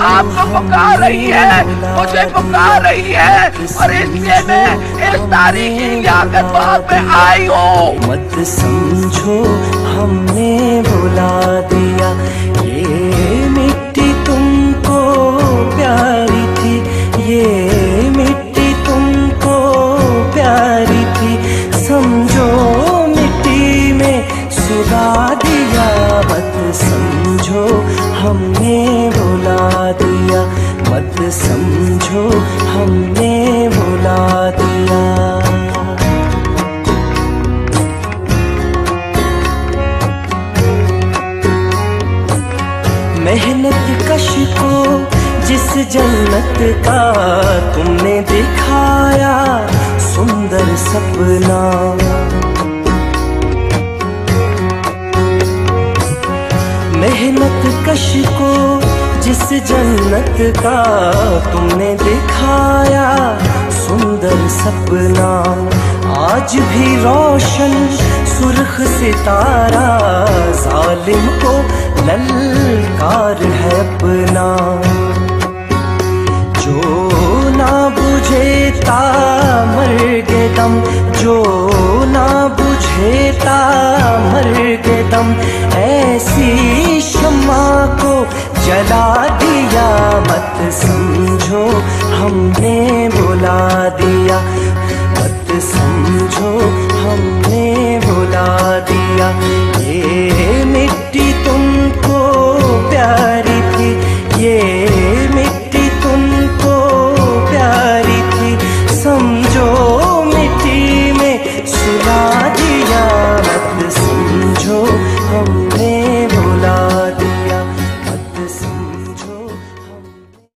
आपको पुकार रही है, मुझे पुकार रही है, और इसलिए मैं इस तारीखी लियाकत बाग में आई हूँ। मत समझो हमने बुला दिया, ये मिट्टी तुमको प्यारी थी, ये मिट्टी तुमको प्यारी थी, समझो मिट्टी में सुला दिया। मत समझो हमने बुला दिया, मत समझो हमने बुला दिया। मेहनत कश को जिस जन्नत का तुमने दिखाया सुंदर सपना, मेहनत कश को जिस जन्नत का तुमने दिखाया सुंदर सपना, आज भी रोशन सुर्ख सितारा जालिम को ललकार है अपना। जो ना बुझे ता मर्गे दम, जो ना बुझे ता मर्गे दम, ऐसी शम्मा को जला दिया। मत समझो हमने बुला दिया, मत समझो हमने बुला दिया।